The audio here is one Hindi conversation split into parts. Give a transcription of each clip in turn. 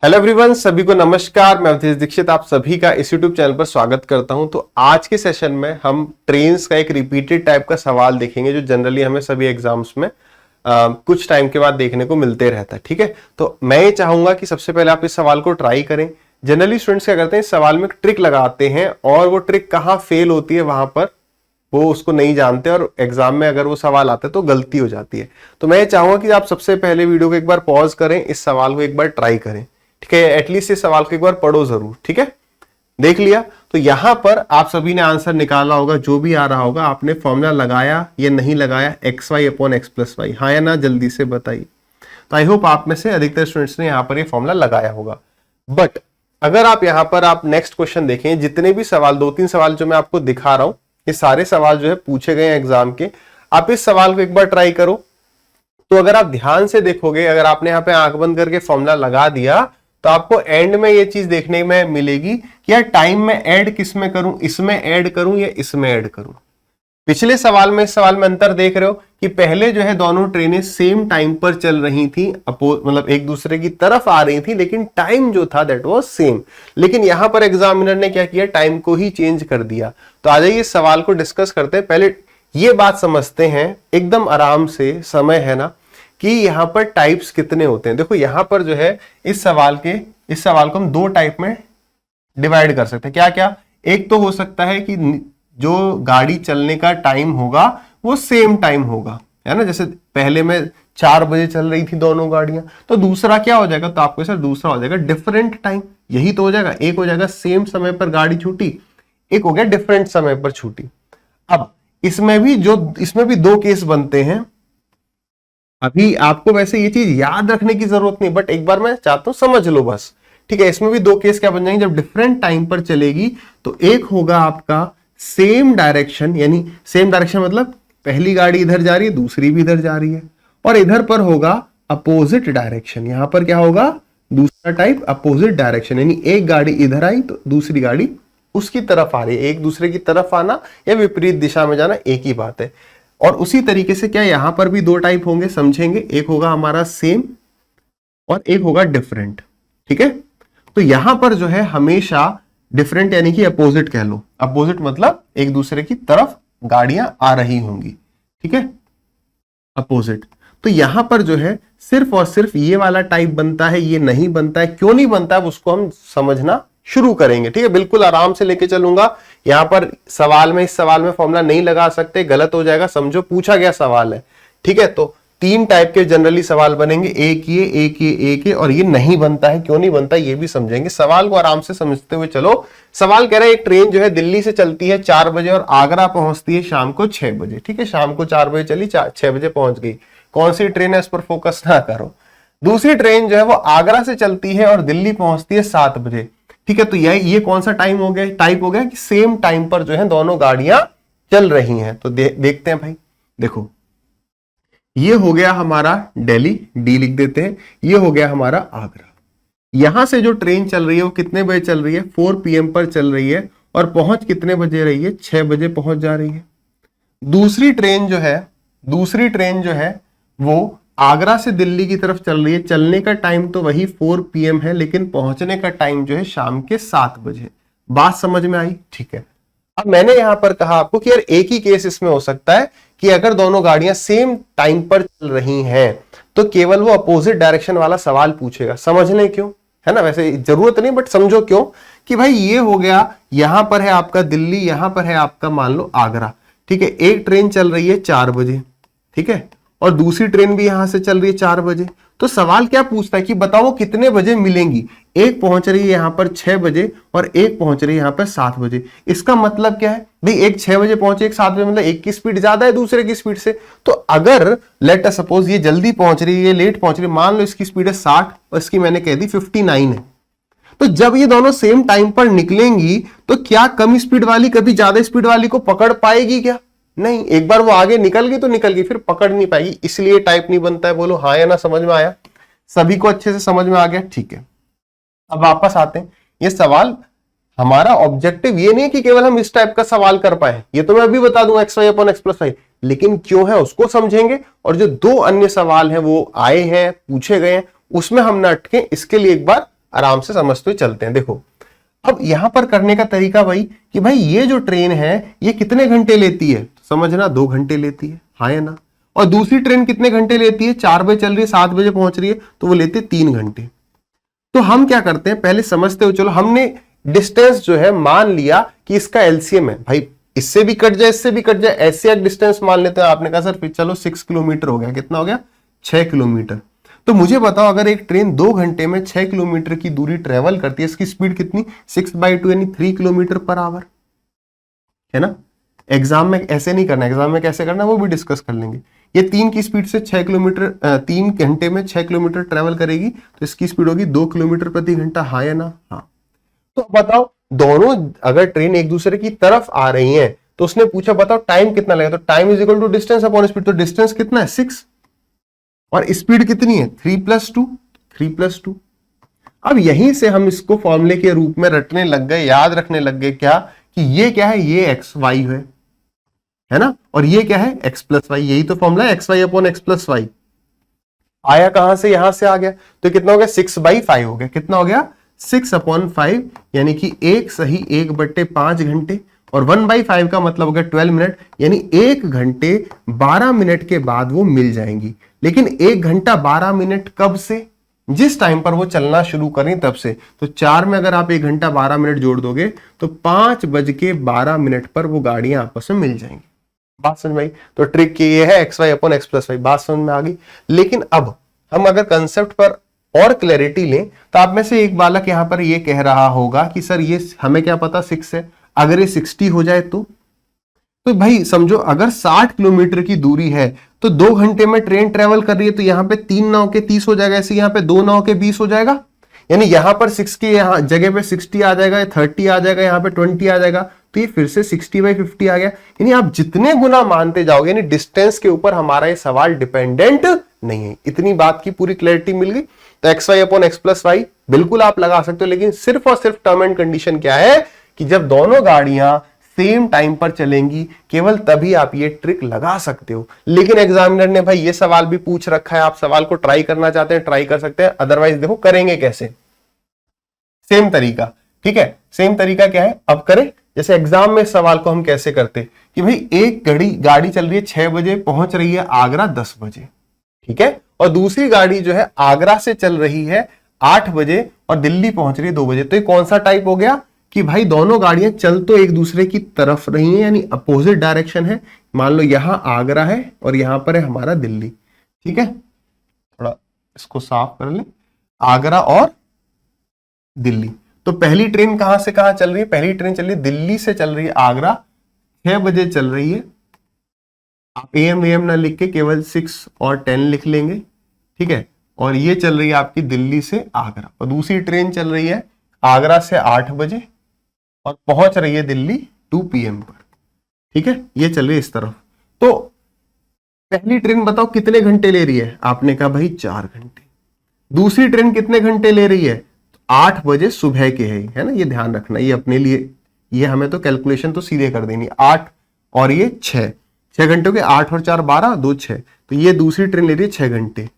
हेलो एवरीवन, सभी को नमस्कार। मैं अवधेश दीक्षित आप सभी का इस यूट्यूब चैनल पर स्वागत करता हूं। तो आज के सेशन में हम ट्रेन्स का एक रिपीटेड टाइप का सवाल देखेंगे जो जनरली हमें सभी एग्जाम्स में कुछ टाइम के बाद देखने को मिलते रहता है। ठीक है, तो मैं ये चाहूंगा कि सबसे पहले आप इस सवाल को ट्राई करें। जनरली स्टूडेंट्स क्या करते हैं, इस सवाल में एक ट्रिक लगाते हैं और वो ट्रिक कहाँ फेल होती है वहां पर वो उसको नहीं जानते और एग्जाम में अगर वो सवाल आता है तो गलती हो जाती है। तो मैं ये चाहूंगा कि आप सबसे पहले वीडियो को एक बार पॉज करें, इस सवाल को एक बार ट्राई करें। ठीक है, एटलीस्ट इस सवाल को एक बार पढ़ो जरूर। ठीक है, देख लिया तो यहां पर आप सभी ने आंसर निकाला होगा, जो भी आ रहा होगा। आपने फॉर्मूला लगाया या नहीं लगाया, X Y upon X plus Y, हाँ या ना जल्दी से बताइए। तो आई होप आप में से अधिकतर स्टूडेंट्स ने यहाँ पर ये फॉर्मूला लगाया होगा। बट अगर आप यहाँ पर आप नेक्स्ट क्वेश्चन देखें, जितने भी सवाल, 2-3 सवाल जो मैं आपको दिखा रहा हूं, ये सारे सवाल जो है पूछे गए एग्जाम के। आप इस सवाल को एक बार ट्राई करो। तो अगर आप ध्यान से देखोगे, अगर आपने यहाँ पे आंख बंद करके फॉर्मूला लगा दिया तो आपको एंड में ये चीज देखने में मिलेगी कि यार टाइम में ऐड किस में करूं, इसमें ऐड करूं या इसमें ऐड करूं। पिछले सवाल में इस सवाल में अंतर देख रहे हो कि पहले जो है दोनों ट्रेनें सेम टाइम पर चल रही थी, मतलब एक दूसरे की तरफ आ रही थी, लेकिन टाइम जो था दैट वाज सेम। लेकिन यहां पर एग्जामिनर ने क्या किया, टाइम को ही चेंज कर दिया। तो आ जाइए इस सवाल को डिस्कस करते हैं। पहले ये बात समझते हैं एकदम आराम से, समय है ना, कि यहां पर टाइप्स कितने होते हैं। देखो यहां पर जो है इस सवाल को हम 2 टाइप में डिवाइड कर सकते हैं। क्या क्या? एक तो हो सकता है कि जो गाड़ी चलने का टाइम होगा वो सेम टाइम होगा, है ना। जैसे पहले में 4 बजे चल रही थी दोनों गाड़ियां, तो दूसरा क्या हो जाएगा, तो आपको सर दूसरा हो जाएगा डिफरेंट टाइम। यही तो हो जाएगा, एक हो जाएगा सेम समय पर गाड़ी छूटी, एक हो गया डिफरेंट समय पर छूटी। अब इसमें भी 2 केस बनते हैं। अभी आपको वैसे ये चीज याद रखने की जरूरत नहीं, बट एक बार मैं चाहता हूं समझ लो बस। ठीक है, इसमें भी 2 केस क्या बन जाएंगे, जब डिफरेंट टाइम पर चलेगी तो एक होगा आपका सेम डायरेक्शन, यानी सेम डायरेक्शन मतलब पहली गाड़ी इधर जा रही है, दूसरी भी इधर जा रही है, और इधर पर होगा अपोजिट डायरेक्शन। यहां पर क्या होगा, दूसरा टाइप अपोजिट डायरेक्शन, यानी एक गाड़ी इधर आई तो दूसरी गाड़ी उसकी तरफ आ रही है। एक दूसरे की तरफ आना या विपरीत दिशा में जाना एक ही बात है। और उसी तरीके से क्या यहां पर भी 2 टाइप होंगे, समझेंगे। एक होगा हमारा सेम और एक होगा डिफरेंट। ठीक है, तो यहां पर जो है हमेशा डिफरेंट यानी कि अपोजिट कह लो। अपोजिट मतलब एक दूसरे की तरफ गाड़ियां आ रही होंगी। ठीक है, अपोजिट। तो यहां पर जो है सिर्फ और सिर्फ ये वाला टाइप बनता है, ये नहीं बनता है। क्यों नहीं बनता है उसको हम समझना शुरू करेंगे। ठीक है, बिल्कुल आराम से लेके चलूंगा। यहां पर इस सवाल में फॉर्मूला नहीं लगा सकते, गलत हो जाएगा। समझो पूछा गया सवाल है। ठीक है, तो 3 टाइप के जनरली सवाल बनेंगे, एक ये और ये नहीं बनता है। क्यों नहीं बनता ये भी समझेंगे। सवाल को आराम से समझते हुए चलो। सवाल कह रहा है एक ट्रेन जो है दिल्ली से चलती है 4 बजे और आगरा पहुंचती है शाम को 6 बजे। ठीक है, शाम को 4 बजे चली, 6 बजे पहुंच गई। कौन सी ट्रेन है इस पर फोकस ना करो। दूसरी ट्रेन जो है वो आगरा से चलती है और दिल्ली पहुंचती है 7 बजे। ठीक है, तो ये कौन सा टाइम हो गया, टाइप हो गया कि सेम टाइम पर जो है दोनों गाड़ियां चल रही हैं। तो देखते हैं भाई। देखो ये हो गया हमारा दिल्ली, डी लिख देते हैं। ये हो गया हमारा आगरा। यहां से जो ट्रेन चल रही है वो कितने बजे चल रही है, 4 PM पर चल रही है और पहुंच कितने बजे रही है, 6 बजे पहुंच जा रही है। दूसरी ट्रेन जो है वो आगरा से दिल्ली की तरफ चल रही है। चलने का टाइम तो वही 4 PM है, लेकिन पहुंचने का टाइम जो है शाम के 7 बजे। बात समझ में आई? ठीक है, अब मैंने यहां पर कहा आपको कि यार एक ही केस इसमें हो सकता है कि अगर दोनों गाड़ियां सेम टाइम पर चल रही हैं तो केवल वो अपोजिट डायरेक्शन वाला सवाल पूछेगा। समझ लें क्यों, है ना। वैसे जरूरत नहीं, बट समझो क्यों। कि भाई ये हो गया, यहां पर है आपका दिल्ली, यहां पर है आपका मान लो आगरा। ठीक है, एक ट्रेन चल रही है 4 बजे, ठीक है, और दूसरी ट्रेन भी यहां से चल रही है 4 बजे। तो सवाल क्या पूछता है कि बताओ कितने बजे मिलेंगी। एक पहुंच रही है यहां पर 6 बजे और एक पहुंच रही है यहां पर 7 बजे। इसका मतलब क्या है भाई, एक 6 बजे पहुंचे, एक 7 बजे, मतलब एक की स्पीड ज्यादा है दूसरे की स्पीड से। तो अगर लेट अस सपोज ये जल्दी पहुंच रही है, ये लेट पहुंच रही है, मान लो इसकी स्पीड है 60 और इसकी मैंने कह दी 59 है। तो जब ये दोनों सेम टाइम पर निकलेंगी तो क्या कम स्पीड वाली कभी ज्यादा स्पीड वाली को पकड़ पाएगी क्या? नहीं। एक बार वो आगे निकल गई तो निकल गई, फिर पकड़ नहीं पाएगी, इसलिए टाइप नहीं बनता है। बोलो हाँ या ना, समझ में आया? सभी को अच्छे से समझ में आ गया? ठीक है, अब वापस आते हैं। ये सवाल हमारा ऑब्जेक्टिव ये नहीं कि केवल हम इस टाइप का सवाल कर पाए, ये तो मैं अभी बता दूंगा X Y upon X plus Y, लेकिन क्यों है उसको समझेंगे। और जो 2 अन्य सवाल हैं वो आए हैं, पूछे गए हैं, उसमें हम न अटके, इसके लिए एक बार आराम से समझते हुए चलते हैं। देखो अब यहां पर करने का तरीका भाई कि भाई ये जो ट्रेन है ये कितने घंटे लेती है, समझना 2 घंटे लेती है, हाँ या ना। और दूसरी ट्रेन कितने घंटे लेती है, 4 बजे चल रही है 7 बजे पहुंच रही है, तो वो लेते 3 घंटे। तो हम क्या करते हैं, पहले समझते हो, चलो हमने डिस्टेंस जो है मान लिया कि इसका एलसीएम है भाई, इससे भी कट जाए इससे भी कट जाए, ऐसे एक डिस्टेंस मान लेते हैं। आपने कहा सर चलो 6 किलोमीटर हो गया, कितना हो गया 6 किलोमीटर। तो मुझे बताओ अगर एक ट्रेन 2 घंटे में 6 किलोमीटर की दूरी ट्रेवल करती है, इसकी स्पीड कितनी 6/2 यानी 3 किलोमीटर पर आवर, है ना। एग्जाम में ऐसे नहीं करना, एग्जाम में कैसे करना वो भी डिस्कस कर लेंगे। ये 3 की स्पीड से 6 किलोमीटर 3 घंटे में 6 किलोमीटर ट्रेवल करेगी, तो इसकी स्पीड होगी 2 किलोमीटर प्रति घंटा, हाँ या ना, हाँ। तो बताओ दोनों अगर ट्रेन एक दूसरे की तरफ आ रही हैं, तो उसने पूछा बताओ टाइम कितना लगेगा, तो time is equal to distance upon speed. तो डिस्टेंस कितना है 6 और स्पीड कितनी है 3+2। अब यहीं से हम इसको फॉर्मूले के रूप में रटने लग गए, याद रखने लग गए क्या कि ये क्या है, ये एक्स वाई है ना, और ये क्या है x+y, यही तो फॉर्मूला है xy अपॉन x+y। आया कहां से, यहां से आ गया, तो कितना हो गया 6/5 हो गया, कितना हो गया 6/5, यानी कि 1 सही 1/5 घंटे, और 1/5 का मतलब हो गया 12 मिनट, यानी 1 घंटे 12 मिनट के बाद वो मिल जाएंगी। लेकिन 1 घंटा 12 मिनट कब से, जिस टाइम पर वो चलना शुरू करें तब से। तो 4 में अगर आप 1 घंटा 12 मिनट जोड़ दोगे तो 5:12 पर वो गाड़ियां आपस में मिल जाएंगी। बात समझ में आई। तो ट्रिक ये है xy अपॉन x+y, बात समझ में आ गई। लेकिन अब हम अगर कंसेप्ट पर और क्लैरिटी लें, तो आप में से एक बालक यहां पर ये कह रहा होगा कि सर ये हमें क्या पता 6 है, अगर ये 60 हो जाए तो भाई समझो अगर 60 किलोमीटर की दूरी है तो 2 घंटे में ट्रेन ट्रेवल कर रही है, तो यहां पे 3 9 के 30 हो जाएगा, ऐसे यहां पे 2 9 के 20 हो जाएगा, यानी यहां पर 6 की यहां जगह पे 60 आ जाएगा, 30 आ जाएगा, यहां पे 20 आ जाएगा, तो ये फिर से 60/50 आ गया। यानी आप जितने गुना मानते जाओगे, यानी डिस्टेंस के ऊपर हमारा ये सवाल डिपेंडेंट नहीं है। इतनी बात की पूरी क्लैरिटी मिल गई। तो xy अपॉन x+y बिल्कुल आप लगा सकते हो, लेकिन सिर्फ और सिर्फ टर्म एंड कंडीशन क्या है कि जब दोनों गाड़ियां सेम टाइम पर चलेंगी, केवल तभी आप ये ट्रिक लगा सकते हो। लेकिन एग्जामिनर ने भाई ये सवाल भी पूछ रखा है, आप सवाल को ट्राई करना चाहते हैं ट्राई कर सकते हैं, अदरवाइज देखो करेंगे कैसे, सेम तरीका, ठीक है। सेम तरीका क्या है अब करें, जैसे एग्जाम में सवाल को हम कैसे करते कि भाई एक गाड़ी चल रही है 6 बजे, पहुंच रही है आगरा 10 बजे, ठीक है, और दूसरी गाड़ी जो है आगरा से चल रही है 8 बजे और दिल्ली पहुंच रही है 2 बजे। तो ये कौन सा टाइप हो गया कि भाई दोनों गाड़ियां चल तो एक दूसरे की तरफ रही हैं, यानी अपोजिट डायरेक्शन है। मान लो यहां आगरा है और यहां पर है हमारा दिल्ली, ठीक है, थोड़ा इसको साफ कर ले, आगरा और दिल्ली। तो पहली ट्रेन कहां से कहां चल रही है, पहली ट्रेन चल रही है दिल्ली से चल रही है आगरा, 6 बजे चल रही है। आप AM AM ना लिख के केवल 6 और 10 लिख लेंगे, ठीक है, और ये चल रही है आपकी दिल्ली से आगरा। और दूसरी ट्रेन चल रही है आगरा से 8 बजे और पहुंच रही है दिल्ली 2 PM पर, ठीक है, ये चल रही है इस तरफ। तो पहली ट्रेन बताओ कितने घंटे ले रही है, आपने कहा भाई 4 घंटे। दूसरी ट्रेन कितने घंटे ले रही है, 8 बजे सुबह के है ना, ये ध्यान रखना, ये अपने लिए, ये हमें तो कैलकुलेशन तो सीधे कर देनी, 8 और ये 6 घंटे हो गए, 8 और 4 12, 2 6, तो ये दूसरी ट्रेन ले रही है 6 घंटे।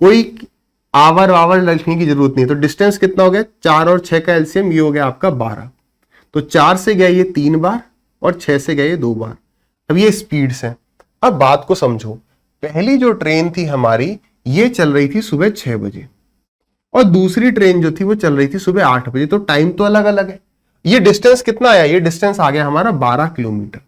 कोई आवर लिखने की जरूरत नहीं। तो डिस्टेंस कितना हो गया, 4 और 6 का एलसीएम ये हो गया आपका 12। तो 4 से गया ये 3 बार और 6 से गया ये 2 बार। अब ये स्पीड्स हैं। अब बात को समझो, पहली जो ट्रेन थी हमारी ये चल रही थी सुबह 6 बजे और दूसरी ट्रेन जो थी वो चल रही थी सुबह 8 बजे, तो टाइम तो अलग अलग है। ये डिस्टेंस कितना आया, ये डिस्टेंस आ गया हमारा 12 किलोमीटर।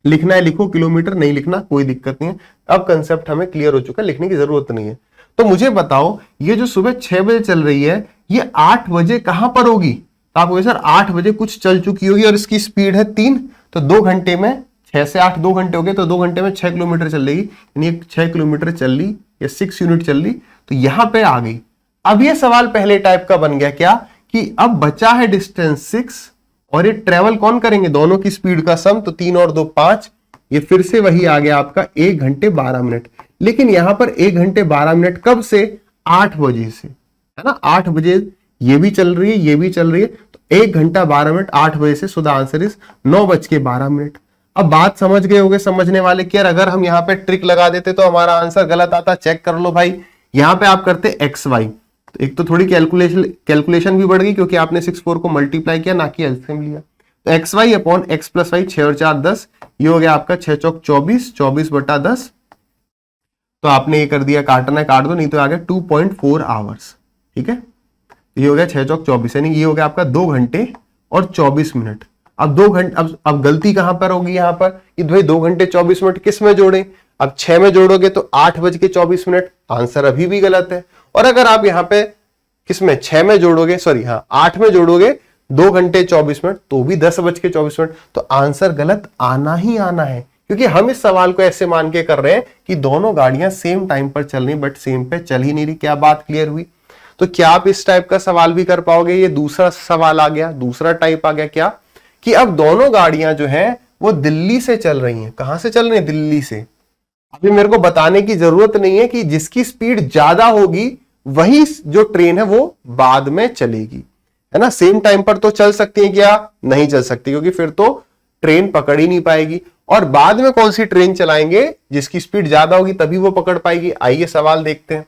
लिखना है लिखो, किलोमीटर नहीं लिखना कोई दिक्कत नहीं है। अब कंसेप्ट हमें क्लियर हो चुका है, लिखने की जरूरत नहीं है। तो मुझे बताओ ये जो सुबह 6 बजे चल रही है ये 8 बजे कहां पर होगी, तो आप सर 8 बजे कुछ चल चुकी होगी और इसकी स्पीड है 3, तो 2 घंटे में 6 से 8 2 घंटे हो गए, तो 2 घंटे में 6 किलोमीटर चल रही, यानी 6 किलोमीटर चल ली या 6 यूनिट चल ली, तो यहां पे आ गई। अब ये सवाल पहले टाइप का बन गया क्या कि अब बचा है डिस्टेंस 6 और ये ट्रेवल कौन करेंगे, दोनों की स्पीड का सम, तो 3 और 2 5, ये फिर से वही आ गया आपका 1 घंटे 12 मिनट। लेकिन यहां पर 1 घंटे 12 मिनट कब से, 8 बजे से, है ना, 8 बजे ये भी चल रही है ये भी चल रही है, तो 1 घंटा 12 मिनट 8 बजे से, सो द आंसर इज 9:12। अब बात समझ गए होंगे समझने वाले कि यार अगर हम यहाँ पे ट्रिक लगा देते तो हमारा आंसर गलत आता, चेक कर लो भाई। यहां पे आप करते XY, तो एक तो थोड़ी कैलकुलेशन भी बढ़ गई क्योंकि आपने 6 4 को मल्टीप्लाई किया ना कि एलसीएम लिया। तो X Y upon X plus Y, 6 और 4 10, ये हो गया आपका 6 चौक 24, 24 बटा 10। तो आपने ये कर दिया, काटना है काट दो, नहीं तो आ गया 2.4 आवर्स। ठीक है, ये हो गया 6 चौक 24, यानी ये हो गया आपका 2 घंटे और 24 मिनट। अब 2 घंटे, अब गलती कहां पर होगी यहाँ पर कि भाई 2 घंटे 24 मिनट किस में जोड़े, अब 6 में जोड़ोगे तो 8:24, आंसर अभी भी गलत है। और अगर आप यहाँ पे किसमें 6 में जोड़ोगे, सॉरी हाँ 8 में जोड़ोगे 2 घंटे 24 मिनट तो भी 10:24, तो आंसर गलत आना ही आना है, क्योंकि हम इस सवाल को ऐसे मान के कर रहे हैं कि दोनों गाड़ियां सेम टाइम पर चल रही, बट सेम पे चल ही नहीं रही। क्या बात क्लियर हुई? तो क्या आप इस टाइप का सवाल भी कर पाओगे? ये दूसरा सवाल आ गया, दूसरा टाइप आ गया, क्या कि अब दोनों गाड़ियां जो है वो दिल्ली से चल रही हैं। कहां से चल रही हैं? दिल्ली से। अभी मेरे को बताने की जरूरत नहीं है कि जिसकी स्पीड ज्यादा होगी वही जो ट्रेन है वो बाद में चलेगी, है ना। सेम टाइम पर तो चल सकती है क्या? नहीं चल सकती, क्योंकि फिर तो ट्रेन पकड़ ही नहीं पाएगी। और बाद में कौन सी ट्रेन चलाएंगे? जिसकी स्पीड ज्यादा होगी तभी वो पकड़ पाएगी। आइए सवाल देखते हैं।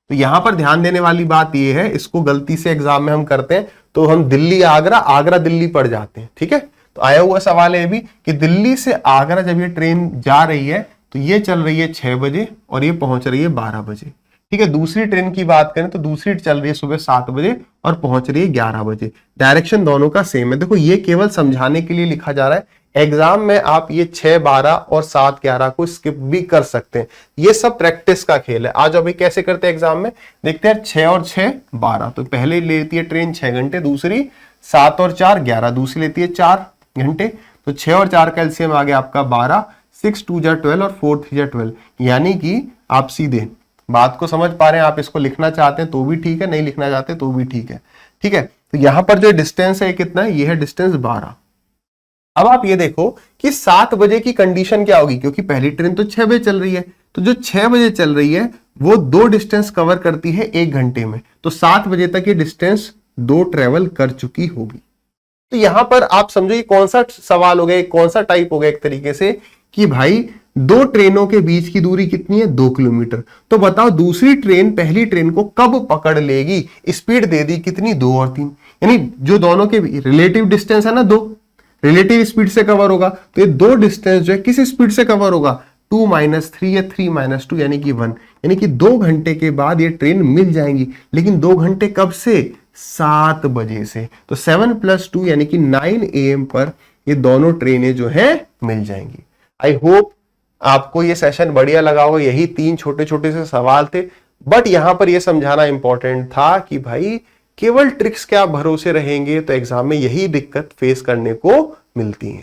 तो यहां पर ध्यान देने वाली बात यह है, इसको गलती से एग्जाम में हम करते हैं तो हम दिल्ली आगरा, आगरा दिल्ली पड़ जाते हैं। ठीक है, तो आया हुआ सवाल है भी कि दिल्ली से आगरा जब ये ट्रेन जा रही है तो ये चल रही है 6 बजे और ये पहुंच रही है 12 बजे। ठीक है, दूसरी ट्रेन की बात करें तो दूसरी चल रही है सुबह 7 बजे और पहुंच रही है 11 बजे। डायरेक्शन दोनों का सेम है। देखो ये केवल समझाने के लिए लिखा जा रहा है, एग्जाम में आप ये 6 12 और 7 11 को स्किप भी कर सकते हैं। ये सब प्रैक्टिस का खेल है। आज अभी कैसे करते हैं एग्जाम में, देखते हैं 6 और 6 12, तो पहले लेती है ट्रेन 6 घंटे, दूसरी 7 और 4 11, दूसरी लेती है 4 घंटे। तो 6 और 4 का एलसीएम आ गया आपका 12, 6 2 जा 12 और 4 3 जा 12। यानी कि आप सीधे बात को समझ पा रहे हैं। आप इसको लिखना चाहते हैं तो भी ठीक है, नहीं लिखना चाहते तो भी ठीक है। ठीक है, तो यहां पर जो डिस्टेंस है कितना है? ये है डिस्टेंस 12। अब आप ये देखो कि 7 बजे की कंडीशन क्या होगी, क्योंकि पहली ट्रेन तो 6 बजे चल रही है, तो जो 6 बजे चल रही है वो 2 डिस्टेंस कवर करती है 1 घंटे में, तो 7 बजे तक ये डिस्टेंस 2 ट्रेवल कर चुकी होगी। तो यहां पर आप समझो ये कौन सा सवाल हो गया, कौन सा टाइप हो गया एक तरीके से कि भाई 2 ट्रेनों के बीच की दूरी कितनी है? 2 किलोमीटर। तो बताओ दूसरी ट्रेन पहली ट्रेन को कब पकड़ लेगी? स्पीड दे दी कितनी? 2 और 3, यानी जो दोनों के रिलेटिव डिस्टेंस है ना 2, रिलेटिव स्पीड से कवर होगा। तो ये 2 डिस्टेंस जो है किस स्पीड से कवर होगा? 2 - 3 या 3 - 2 यानी कि 1, यानी कि 2 घंटे के बाद ये ट्रेन मिल जाएंगी। लेकिन 2 घंटे कब से? 7 बजे से। तो 7 + 2 यानी कि 9 AM पर ये दोनों ट्रेनें जो है मिल जाएंगी। आई होप आपको ये सेशन बढ़िया लगा होगा। यही 3 छोटे छोटे से सवाल थे, बट यहां पर यह समझाना इंपॉर्टेंट था कि भाई केवल ट्रिक्स क्या भरोसे रहेंगे तो एग्जाम में यही दिक्कत फेस करने को मिलती है।